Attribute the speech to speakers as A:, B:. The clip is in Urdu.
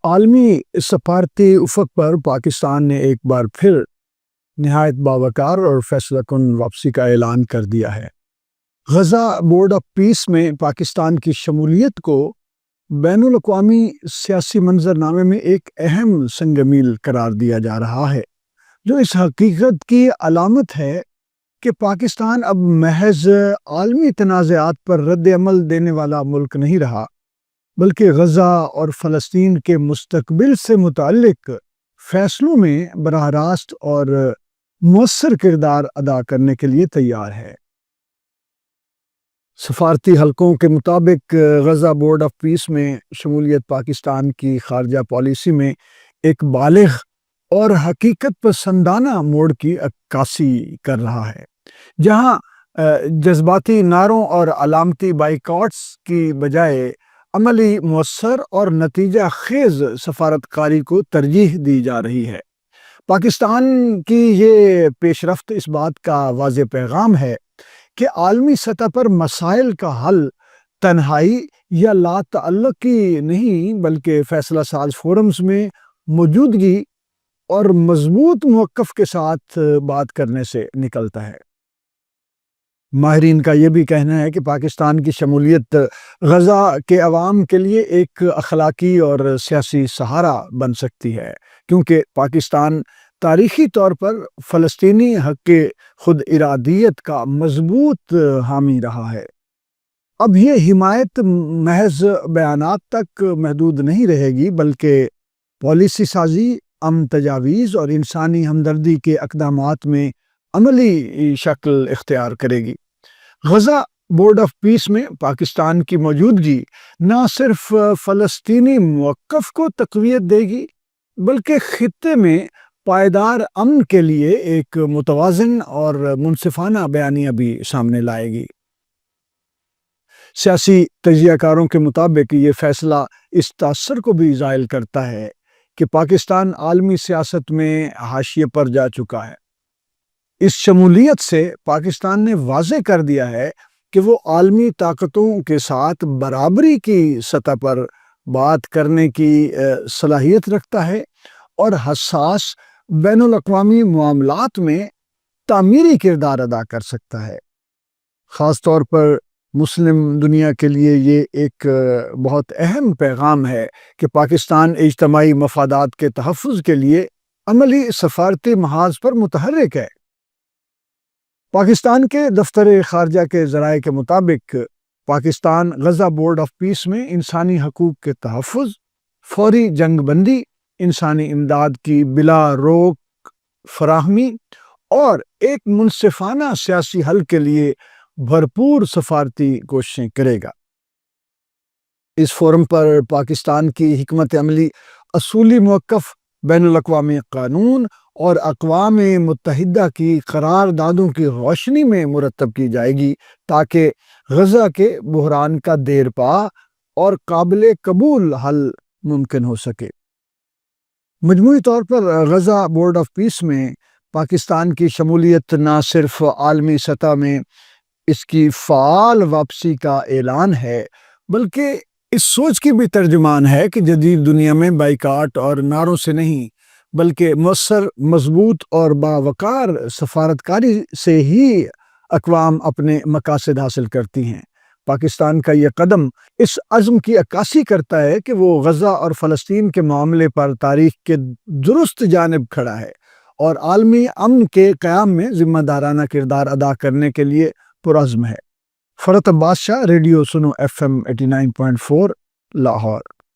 A: عالمی سفارتی افق پر پاکستان نے ایک بار پھر نہایت باوقار اور فیصلہ کن واپسی کا اعلان کر دیا ہے۔ غزہ بورڈ آف پیس میں پاکستان کی شمولیت کو بین الاقوامی سیاسی منظرنامے میں ایک اہم سنگ میل قرار دیا جا رہا ہے، جو اس حقیقت کی علامت ہے کہ پاکستان اب محض عالمی تنازعات پر رد عمل دینے والا ملک نہیں رہا، بلکہ غزہ اور فلسطین کے مستقبل سے متعلق فیصلوں میں براہ راست اور مؤثر کردار ادا کرنے کے لیے تیار ہے۔ سفارتی حلقوں کے مطابق غزہ بورڈ آف پیس میں شمولیت پاکستان کی خارجہ پالیسی میں ایک بالغ اور حقیقت پسندانہ موڑ کی عکاسی کر رہا ہے، جہاں جذباتی نعروں اور علامتی بائیکاٹس کی بجائے عملی، مؤثر اور نتیجہ خیز سفارت کاری کو ترجیح دی جا رہی ہے۔ پاکستان کی یہ پیش رفت اس بات کا واضح پیغام ہے کہ عالمی سطح پر مسائل کا حل تنہائی یا لا تعلقی نہیں، بلکہ فیصلہ ساز فورمز میں موجودگی اور مضبوط موقف کے ساتھ بات کرنے سے نکلتا ہے۔ ماہرین کا یہ بھی کہنا ہے کہ پاکستان کی شمولیت غزہ کے عوام کے لیے ایک اخلاقی اور سیاسی سہارا بن سکتی ہے، کیونکہ پاکستان تاریخی طور پر فلسطینی حق خود ارادیت کا مضبوط حامی رہا ہے۔ اب یہ حمایت محض بیانات تک محدود نہیں رہے گی، بلکہ پالیسی سازی، امن تجاویز اور انسانی ہمدردی کے اقدامات میں عملی شکل اختیار کرے گی۔ غزہ بورڈ آف پیس میں پاکستان کی موجودگی نہ صرف فلسطینی موقف کو تقویت دے گی، بلکہ خطے میں پائیدار امن کے لیے ایک متوازن اور منصفانہ بیانیہ بھی سامنے لائے گی۔ سیاسی تجزیہ کاروں کے مطابق یہ فیصلہ اس تاثر کو بھی زائل کرتا ہے کہ پاکستان عالمی سیاست میں حاشیے پر جا چکا ہے۔ اس شمولیت سے پاکستان نے واضح کر دیا ہے کہ وہ عالمی طاقتوں کے ساتھ برابری کی سطح پر بات کرنے کی صلاحیت رکھتا ہے اور حساس بین الاقوامی معاملات میں تعمیری کردار ادا کر سکتا ہے۔ خاص طور پر مسلم دنیا کے لیے یہ ایک بہت اہم پیغام ہے کہ پاکستان اجتماعی مفادات کے تحفظ کے لیے عملی سفارتی محاذ پر متحرک ہے۔ پاکستان کے دفتر خارجہ کے ذرائع کے مطابق Pakistan Gaza board of peace میں انسانی حقوق کے تحفظ، فوری جنگ بندی، انسانی امداد کی بلا روک فراہمی اور ایک منصفانہ سیاسی حل کے لیے بھرپور سفارتی کوششیں کرے گا۔ اس فورم پر پاکستان کی حکمت عملی اصولی موقف بین الاقوامی قانون اور اقوام متحدہ کی قراردادوں کی روشنی میں مرتب کی جائے گی، تاکہ غزہ کے بحران کا دیرپا اور قابل قبول حل ممکن ہو سکے۔ مجموعی طور پر غزہ بورڈ آف پیس میں پاکستان کی شمولیت نہ صرف عالمی سطح میں اس کی فعال واپسی کا اعلان ہے، بلکہ اس سوچ کی بھی ترجمان ہے کہ جدید دنیا میں بائیکاٹ اور نعروں سے نہیں، بلکہ مؤثر، مضبوط اور باوقار سفارتکاری سے ہی اقوام اپنے مقاصد حاصل کرتی ہیں۔ پاکستان کا یہ قدم اس عزم کی عکاسی کرتا ہے کہ وہ غزہ اور فلسطین کے معاملے پر تاریخ کے درست جانب کھڑا ہے اور عالمی امن کے قیام میں ذمہ دارانہ کردار ادا کرنے کے لیے پرعزم ہے۔ فرحت عباس شاہ، ریڈیو سنو FM 89.4 لاہور۔